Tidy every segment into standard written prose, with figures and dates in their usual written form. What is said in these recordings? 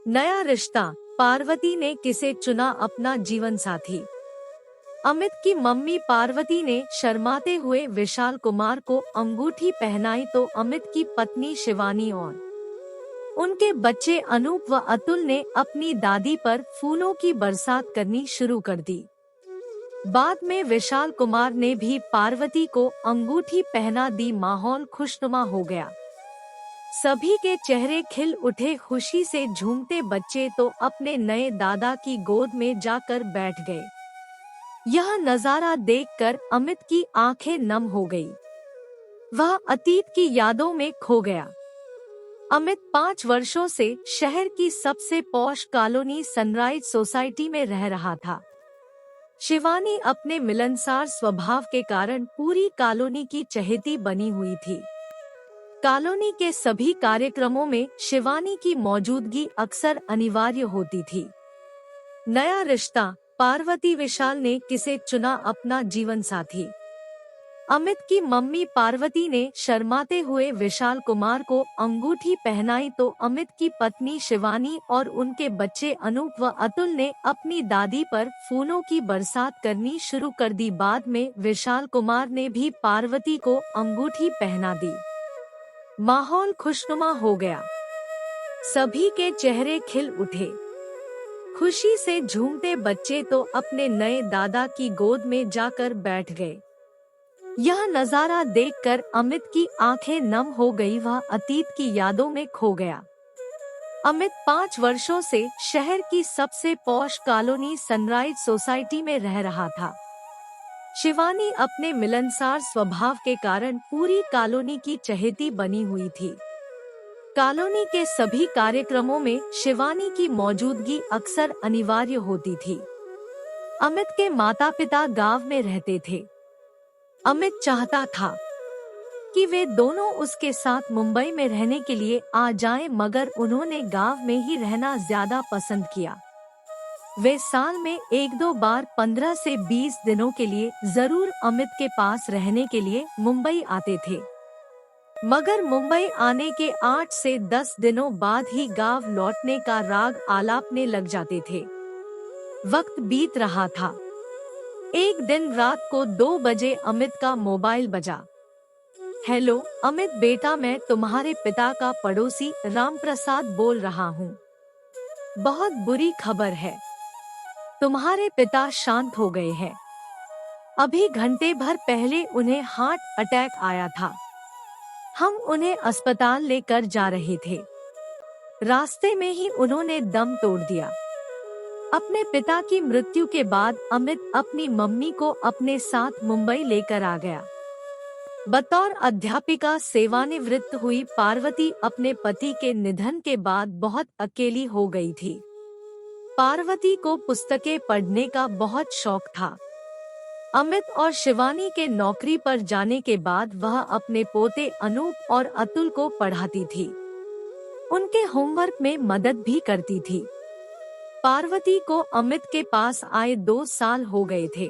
नया रिश्ता, पार्वती ने किसे चुना अपना जीवन साथी। अमित की मम्मी पार्वती ने शर्माते हुए विशाल कुमार को अंगूठी पहनाई तो अमित की पत्नी शिवानी और उनके बच्चे अनूप व अतुल ने अपनी दादी पर फूलों की बरसात करनी शुरू कर दी। बाद में विशाल कुमार ने भी पार्वती को अंगूठी पहना दी। माहौल खुशनुमा हो गया। सभी के चेहरे खिल उठे। खुशी से झूमते बच्चे तो अपने नए दादा की गोद में जाकर बैठ गए। यह नजारा देखकर अमित की आंखें नम हो गई। वह अतीत की यादों में खो गया। अमित 5 वर्षों से शहर की सबसे पॉश कॉलोनी सनराइज सोसाइटी में रह रहा था। शिवानी अपने मिलनसार स्वभाव के कारण पूरी कॉलोनी की चहेती बनी हुई थी। कॉलोनी के सभी कार्यक्रमों में शिवानी की मौजूदगी अक्सर अनिवार्य होती थी। नया रिश्ता, पार्वती विशाल ने किसे चुना अपना जीवन साथी। अमित की मम्मी पार्वती ने शर्माते हुए विशाल कुमार को अंगूठी पहनाई तो अमित की पत्नी शिवानी और उनके बच्चे अनूप व अतुल ने अपनी दादी पर फूलों की बरसात करनी शुरू कर दी। बाद में विशाल कुमार ने भी पार्वती को अंगूठी पहना दी। माहौल खुशनुमा हो गया। सभी के चेहरे खिल उठे। खुशी से झूमते बच्चे तो अपने नए दादा की गोद में जाकर बैठ गए। यह नजारा देखकर अमित की आंखें नम हो गई। वह अतीत की यादों में खो गया। अमित 5 वर्षों से शहर की सबसे पॉश कॉलोनी सनराइज सोसाइटी में रह रहा था। शिवानी अपने मिलनसार स्वभाव के कारण पूरी कॉलोनी की चहेती बनी हुई थी। कॉलोनी के सभी कार्यक्रमों में शिवानी की मौजूदगी अक्सर अनिवार्य होती थी। अमित के माता पिता गांव में रहते थे। अमित चाहता था कि वे दोनों उसके साथ मुंबई में रहने के लिए आ जाएं, मगर उन्होंने गांव में ही रहना ज्यादा पसंद किया। वे साल में 1-2 बार 15 से 20 दिनों के लिए जरूर अमित के पास रहने के लिए मुंबई आते थे, मगर मुंबई आने के 8 से 10 दिनों बाद ही गांव लौटने का राग आलापने लग जाते थे। वक्त बीत रहा था। एक दिन रात को 2 बजे अमित का मोबाइल बजा। हेलो अमित बेटा, मैं तुम्हारे पिता का पड़ोसी रामप्रसाद बोल रहा हूँ। बहुत बुरी खबर है, तुम्हारे पिता शांत हो गए हैं। अभी घंटे भर पहले उन्हें हार्ट अटैक आया था। हम उन्हें अस्पताल लेकर जा रहे थे, रास्ते में ही उन्होंने दम तोड़ दिया। अपने पिता की मृत्यु के बाद अमित अपनी मम्मी को अपने साथ मुंबई लेकर आ गया। बतौर अध्यापिका सेवानिवृत्त हुई पार्वती अपने पति के निधन के बाद बहुत अकेली हो गई थी। पार्वती को पुस्तकें पढ़ने का बहुत शौक था। अमित और शिवानी के नौकरी पर जाने के बाद वह अपने पोते अनूप और अतुल को पढ़ाती थी। उनके होमवर्क में मदद भी करती थी। पार्वती को अमित के पास आए 2 साल हो गए थे।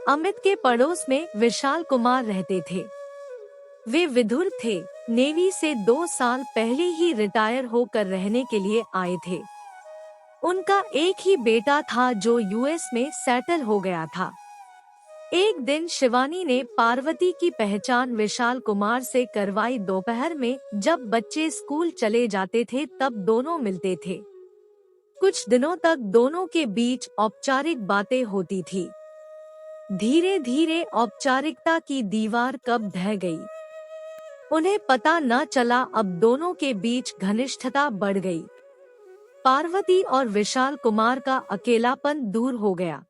अमित के पड़ोस में विशाल कुमार रहते थे। वे विधुर थे, नेवी से 2 साल पहले ही रिटायर होकर रहने के लिए आए थे। उनका एक ही बेटा था जो यूएस में सेटल हो गया था। एक दिन शिवानी ने पार्वती की पहचान विशाल कुमार से करवाई। दोपहर में जब बच्चे स्कूल चले जाते थे तब दोनों मिलते थे। कुछ दिनों तक दोनों के बीच औपचारिक बातें होती थी। धीरे धीरे औपचारिकता की दीवार कब ढह गई, उन्हें पता न चला। अब दोनों के बीच घनिष्ठता बढ़ गई। पार्वती और विशाल कुमार का अकेलापन दूर हो गया।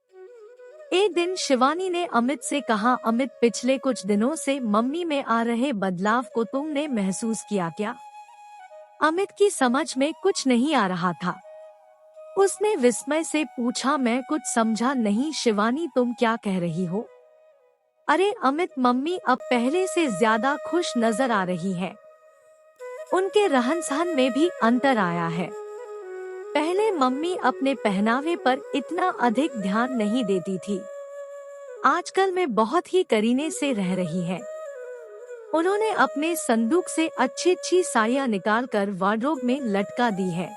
एक दिन शिवानी ने अमित से कहा, अमित पिछले कुछ दिनों से मम्मी में आ रहे बदलाव को तुमने महसूस किया क्या? अमित की समझ में कुछ नहीं आ रहा था। उसने विस्मय से पूछा, मैं कुछ समझा नहीं शिवानी, तुम क्या कह रही हो? अरे अमित, मम्मी अब पहले से ज्यादा खुश नजर आ रही है। उनके रहन सहन में भी अंतर आया है। पहले मम्मी अपने पहनावे पर इतना अधिक ध्यान नहीं देती थी, आजकल मैं बहुत ही करीने से रह रही है। उन्होंने अपने संदूक से अच्छी अच्छी साड़ियाँ निकालकर वार्डरोब में लटका दी है।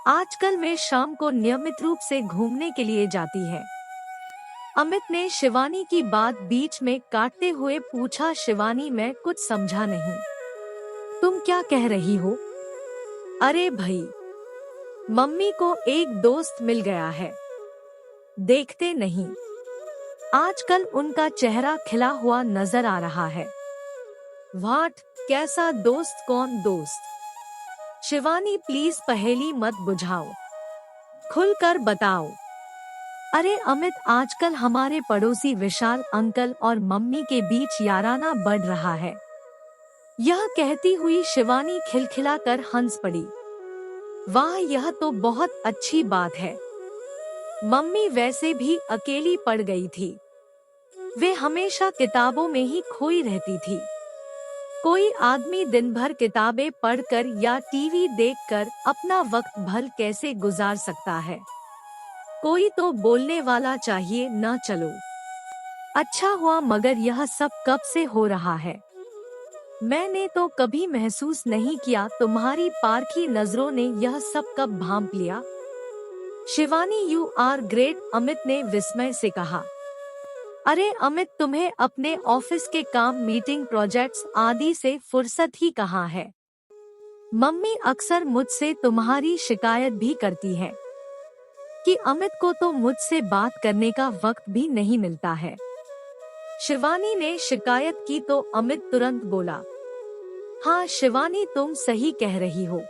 आजकल वे शाम को नियमित रूप से घूमने के लिए जाती है। अमित ने शिवानी की बात बीच में काटते हुए पूछा, शिवानी मैं कुछ समझा नहीं, तुम क्या कह रही हो? अरे भाई, मम्मी को एक दोस्त मिल गया है, देखते नहीं, आजकल उनका चेहरा खिला हुआ नजर आ रहा है। व्हाट? कैसा दोस्त? कौन दोस्त? शिवानी प्लीज पहेली मत बुझाओ, खुलकर बताओ। अरे अमित, आजकल हमारे पड़ोसी विशाल अंकल और मम्मी के बीच याराना बढ़ रहा है। यह कहती हुई शिवानी खिलखिलाकर हंस पड़ी। वाह, यह तो बहुत अच्छी बात है। मम्मी वैसे भी अकेली पड़ गई थी, वे हमेशा किताबों में ही खोई रहती थी। कोई आदमी दिन भर किताबें पढ़कर या टीवी देखकर अपना वक्त भर कैसे गुजार सकता है? कोई तो बोलने वाला चाहिए ना। चलो अच्छा हुआ, मगर यह सब कब से हो रहा है? मैंने तो कभी महसूस नहीं किया, तुम्हारी पारखी नजरों ने यह सब कब भांप लिया? Shivani, you are great, Amit ने विस्मय से कहा। अरे अमित, तुम्हें अपने ऑफिस के काम, मीटिंग, प्रोजेक्ट्स आदि से फुर्सत ही कहाँ है? मम्मी अक्सर मुझसे तुम्हारी शिकायत भी करती है कि अमित को तो मुझसे बात करने का वक्त भी नहीं मिलता है। शिवानी ने शिकायत की तो अमित तुरंत बोला, हाँ शिवानी, तुम सही कह रही हो।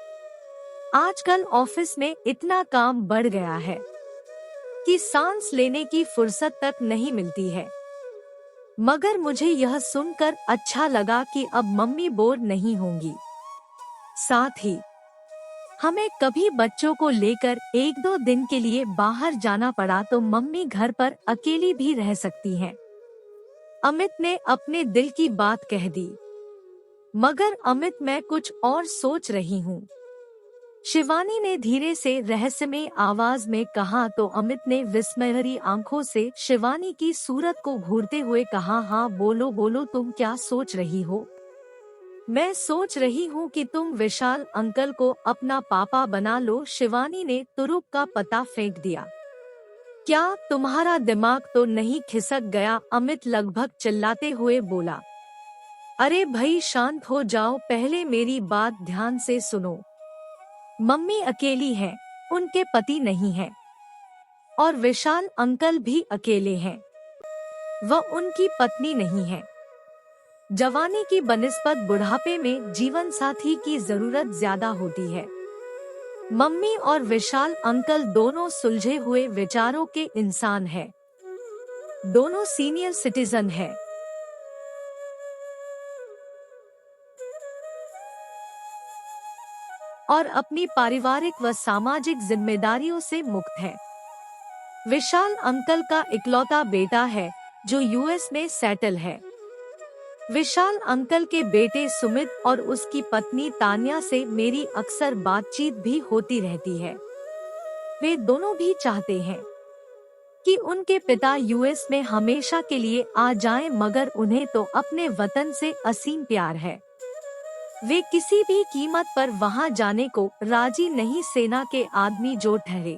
आजकल ऑफिस में इतना काम बढ़ गया है कि सांस लेने की फुर्सत तक नहीं मिलती है। मगर मुझे यह सुनकर अच्छा लगा कि अब मम्मी बोर नहीं होंगी। साथ ही हमें कभी बच्चों को लेकर 1-2 दिन के लिए बाहर जाना पड़ा तो मम्मी घर पर अकेली भी रह सकती हैं। अमित ने अपने दिल की बात कह दी। मगर अमित, मैं कुछ और सोच रही हूँ, शिवानी ने धीरे से रहस्यमय आवाज में कहा। तो अमित ने विस्मय भरी आंखों से शिवानी की सूरत को घूरते हुए कहा, हाँ बोलो बोलो, तुम क्या सोच रही हो? मैं सोच रही हूँ कि तुम विशाल अंकल को अपना पापा बना लो। शिवानी ने तुरुप का पता फेंक दिया। क्या तुम्हारा दिमाग तो नहीं खिसक गया? अमित लगभग चिल्लाते हुए बोला। अरे भाई शांत हो जाओ, पहले मेरी बात ध्यान से सुनो। मम्मी अकेली हैं, उनके पति नहीं हैं, और विशाल अंकल भी अकेले हैं, वह उनकी पत्नी नहीं है। जवानी की बनिस्बत बुढ़ापे में जीवन साथी की जरूरत ज्यादा होती है। मम्मी और विशाल अंकल दोनों सुलझे हुए विचारों के इंसान हैं, दोनों सीनियर सिटीजन हैं और अपनी पारिवारिक व सामाजिक जिम्मेदारियों से मुक्त है। विशाल अंकल का इकलौता बेटा है जो यूएस में सेटल है। विशाल अंकल के बेटे सुमित और उसकी पत्नी तान्या से मेरी अक्सर बातचीत भी होती रहती है। वे दोनों भी चाहते हैं कि उनके पिता यूएस में हमेशा के लिए आ जाएं, मगर उन्हें तो अपने वतन से असीम प्यार है। वे किसी भी कीमत पर वहां जाने को राजी नहीं, सेना के आदमी जो ठहरे।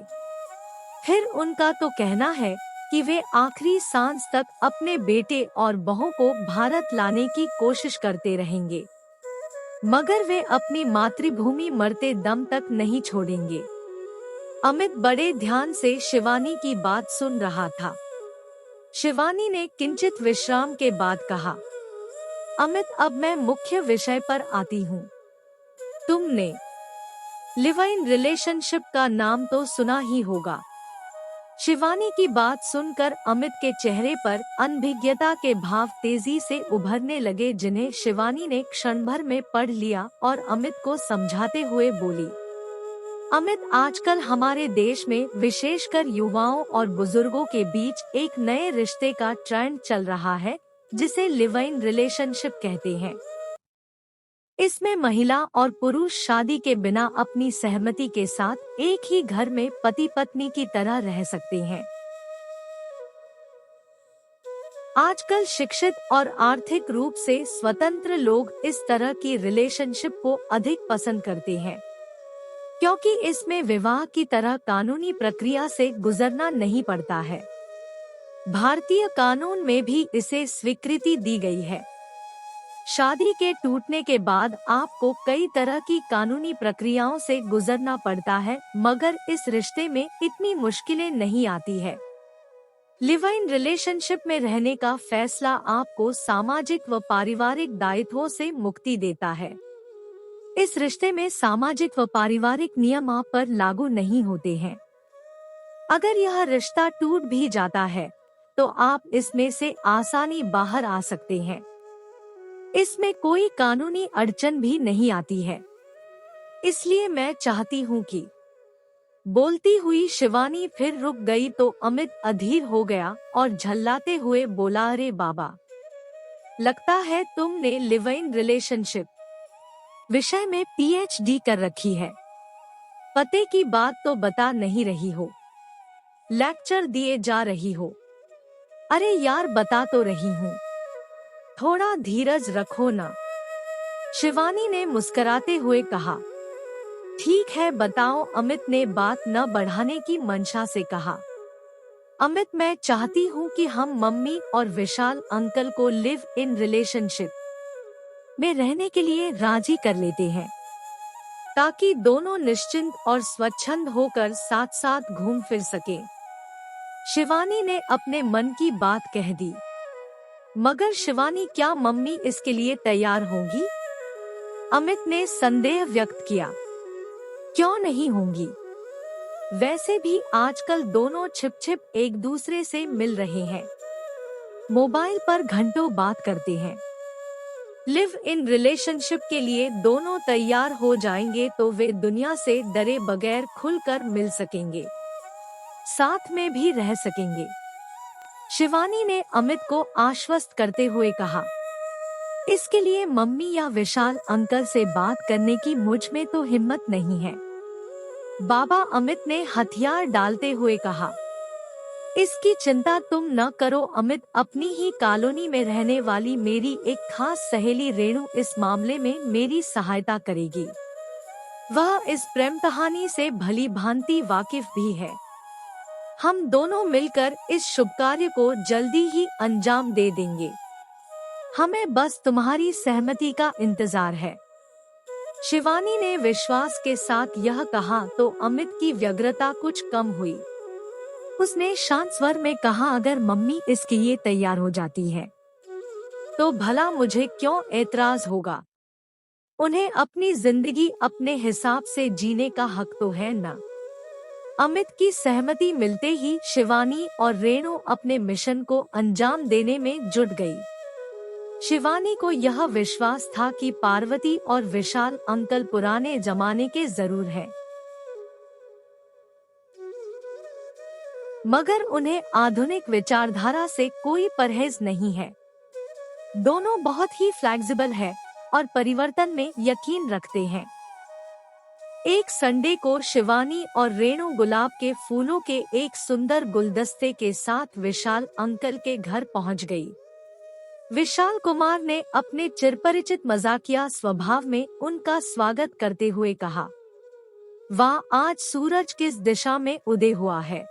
फिर उनका तो कहना है कि वे आखिरी सांस तक अपने बेटे और बहू को भारत लाने की कोशिश करते रहेंगे, मगर वे अपनी मातृभूमि मरते दम तक नहीं छोड़ेंगे। अमित बड़े ध्यान से शिवानी की बात सुन रहा था। शिवानी ने किंचित विश्राम के बाद कहा, अमित, अब मैं मुख्य विषय पर आती हूँ। तुमने लिव इन रिलेशनशिप का नाम तो सुना ही होगा। शिवानी की बात सुनकर अमित के चेहरे पर अनभिज्ञता के भाव तेजी से उभरने लगे, जिन्हें शिवानी ने क्षण भर में पढ़ लिया और अमित को समझाते हुए बोली, अमित, आजकल हमारे देश में विशेषकर युवाओं और बुजुर्गों के बीच एक नए रिश्ते का ट्रेंड चल रहा है जिसे लिव इन रिलेशनशिप कहते हैं। इसमें महिला और पुरुष शादी के बिना अपनी सहमति के साथ एक ही घर में पति पत्नी की तरह रह सकते हैं। आजकल शिक्षित और आर्थिक रूप से स्वतंत्र लोग इस तरह की रिलेशनशिप को अधिक पसंद करते हैं। क्योंकि इसमें विवाह की तरह कानूनी प्रक्रिया से गुजरना नहीं पड़ता है। भारतीय कानून में भी इसे स्वीकृति दी गई है। शादी के टूटने के बाद आपको कई तरह की कानूनी प्रक्रियाओं से गुजरना पड़ता है, मगर इस रिश्ते में इतनी मुश्किलें नहीं आती है। लिव इन रिलेशनशिप में रहने का फैसला आपको सामाजिक व पारिवारिक दायित्वों से मुक्ति देता है। इस रिश्ते में सामाजिक व पारिवारिक नियम आप पर लागू नहीं होते हैं। अगर यह रिश्ता टूट भी जाता है तो आप इसमें से आसानी बाहर आ सकते हैं। इसमें कोई कानूनी अड़चन भी नहीं आती है। इसलिए मैं चाहती हूँ कि बोलती हुई शिवानी फिर रुक गई तो अमित अधीर हो गया और झल्लाते हुए बोला, अरे बाबा, लगता है तुमने लिव इन रिलेशनशिप विषय में पीएचडी कर रखी है। पते की बात तो बता नहीं रही हो, लेक्चर दिए जा रही हो। अरे यार, बता तो रही हूँ, थोड़ा धीरज रखो ना। शिवानी ने मुस्कुराते हुए कहा। ठीक है, बताओ, अमित ने बात न बढ़ाने की मंशा से कहा। अमित, मैं चाहती हूँ कि हम मम्मी और विशाल अंकल को लिव इन रिलेशनशिप में रहने के लिए राजी कर लेते हैं, ताकि दोनों निश्चिंत और स्वच्छंद होकर साथ साथ घूम फिर सके। शिवानी ने अपने मन की बात कह दी। मगर शिवानी, क्या मम्मी इसके लिए तैयार होंगी? अमित ने संदेह व्यक्त किया। क्यों नहीं होंगी? वैसे भी आजकल दोनों छिप छिप एक दूसरे से मिल रहे हैं, मोबाइल पर घंटों बात करते हैं। लिव इन रिलेशनशिप के लिए दोनों तैयार हो जाएंगे तो वे दुनिया से डरे बगैर खुलकर मिल सकेंगे, साथ में भी रह सकेंगे। शिवानी ने अमित को आश्वस्त करते हुए कहा। इसके लिए मम्मी या विशाल अंकल से बात करने की मुझ में तो हिम्मत नहीं है बाबा, अमित ने हथियार डालते हुए कहा। इसकी चिंता तुम न करो अमित, अपनी ही कॉलोनी में रहने वाली मेरी एक खास सहेली रेणु इस मामले में मेरी सहायता करेगी। वह इस प्रेम कहानी से भली भांति वाकिफ भी है। हम दोनों मिलकर इस शुभ कार्य को जल्दी ही अंजाम दे देंगे। हमें बस तुम्हारी सहमति का इंतजार है। शिवानी ने विश्वास के साथ यह कहा तो अमित की व्यग्रता कुछ कम हुई। उसने शांत स्वर में कहा, अगर मम्मी इसके लिए तैयार हो जाती है तो भला मुझे क्यों एतराज होगा? उन्हें अपनी जिंदगी अपने हिसाब से जीने का हक तो है ना। अमित की सहमति मिलते ही शिवानी और रेणु अपने मिशन को अंजाम देने में जुट गई। शिवानी को यह विश्वास था कि पार्वती और विशाल अंकल पुराने जमाने के जरूर हैं, मगर उन्हें आधुनिक विचारधारा से कोई परहेज नहीं है। दोनों बहुत ही फ्लेक्सिबल है और परिवर्तन में यकीन रखते हैं। एक संडे को शिवानी और रेणु गुलाब के फूलों के एक सुंदर गुलदस्ते के साथ विशाल अंकल के घर पहुंच गई। विशाल कुमार ने अपने चिरपरिचित मजाकिया स्वभाव में उनका स्वागत करते हुए कहा, वाह, आज सूरज किस दिशा में उदय हुआ है।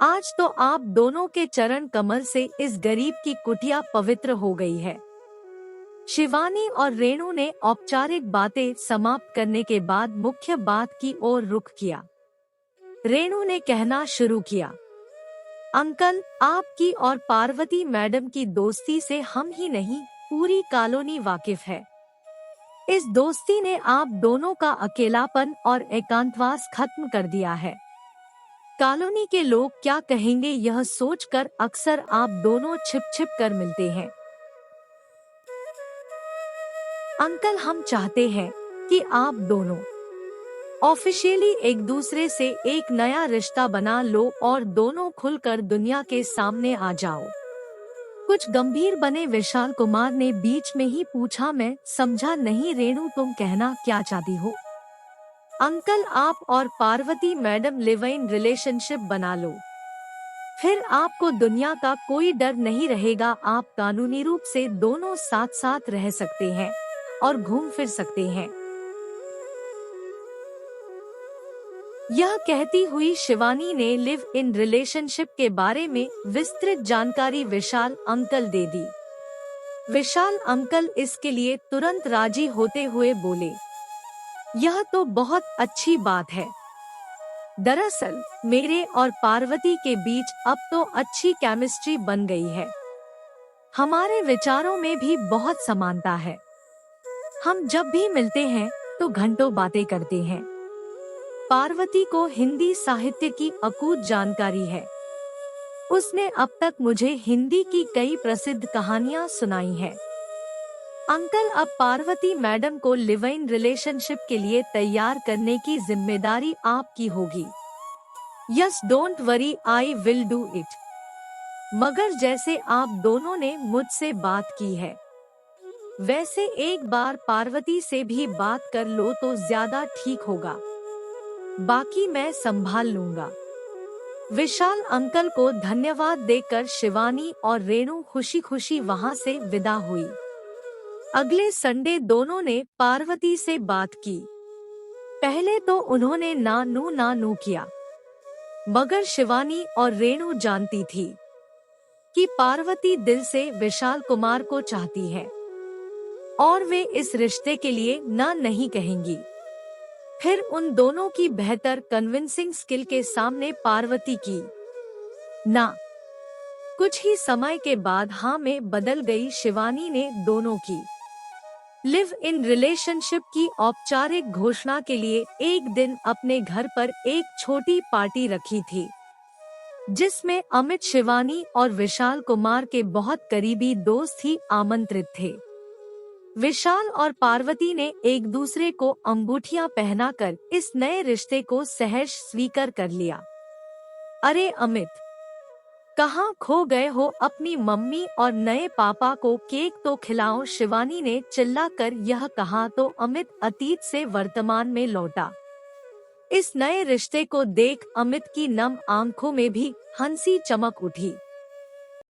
आज तो आप दोनों के चरण कमल से इस गरीब की कुटिया पवित्र हो गई है। शिवानी और रेणु ने औपचारिक बातें समाप्त करने के बाद मुख्य बात की ओर रुख किया। रेणु ने कहना शुरू किया, अंकल, आपकी और पार्वती मैडम की दोस्ती से हम ही नहीं, पूरी कॉलोनी वाकिफ है। इस दोस्ती ने आप दोनों का अकेलापन और एकांतवास खत्म कर दिया है। कॉलोनी के लोग क्या कहेंगे यह सोचकर अक्सर आप दोनों छिप छिप कर मिलते हैं। अंकल, हम चाहते हैं कि आप दोनों ऑफिशियली एक दूसरे से एक नया रिश्ता बना लो और दोनों खुलकर दुनिया के सामने आ जाओ। कुछ गंभीर बने विशाल कुमार ने बीच में ही पूछा, मैं समझा नहीं रेणु, तुम कहना क्या चाहती हो? अंकल, आप और Parvati madam live in relationship बना लो, फिर आपको दुनिया का कोई डर नहीं रहेगा। आप कानूनी रूप से दोनों साथ साथ रह सकते हैं और घूम फिर सकते हैं। यह कहती हुई शिवानी ने लिव इन रिलेशनशिप के बारे में विस्तृत जानकारी विशाल अंकल दे दी। विशाल अंकल इसके लिए तुरंत राजी होते हुए बोले, यह तो बहुत अच्छी बात है। दरअसल मेरे और पार्वती के बीच अब तो अच्छी केमिस्ट्री बन गई है। हमारे विचारों में भी बहुत समानता है। हम जब भी मिलते हैं तो घंटों बातें करते हैं। पार्वती को हिंदी साहित्य की अकूत जानकारी है। उसने अब तक मुझे हिंदी की कई प्रसिद्ध कहानियां सुनाई हैं। अंकल, अब पार्वती मैडम को लिव इन रिलेशनशिप के लिए तैयार करने की जिम्मेदारी आपकी होगी। Yes, don't worry, I will do it. मगर जैसे आप दोनों ने मुझसे बात की है, वैसे एक बार पार्वती से भी बात कर लो तो ज्यादा ठीक होगा। बाकी मैं संभाल लूंगा। विशाल अंकल को धन्यवाद देकर शिवानी और रेणु खुशी खुशी वहां से विदा हुई। अगले संडे दोनों ने पार्वती से बात की। पहले तो उन्होंने नानू किया, मगर शिवानी और रेणु जानती थी कि पार्वती दिल से विशाल कुमार को चाहती है और वे इस रिश्ते के लिए ना नहीं कहेंगी। फिर उन दोनों की बेहतर कन्विंसिंग स्किल के सामने पार्वती की ना कुछ ही समय के बाद हाँ में बदल गई। शिवानी ने दोनों की लिव इन रिलेशनशिप की औपचारिक घोषणा के लिए एक दिन अपने घर पर एक छोटी पार्टी रखी थी, जिसमें अमित, शिवानी और विशाल कुमार के बहुत करीबी दोस्त ही आमंत्रित थे। विशाल और पार्वती ने एक दूसरे को अंगूठियां पहनाकर इस नए रिश्ते को सहर्ष स्वीकार कर लिया। अरे अमित, कहाँ खो गए हो? अपनी मम्मी और नए पापा को केक तो खिलाओ, शिवानी ने चिल्लाकर यह कहा तो अमित अतीत से वर्तमान में लौटा। इस नए रिश्ते को देख अमित की नम आंखों में भी हंसी चमक उठी।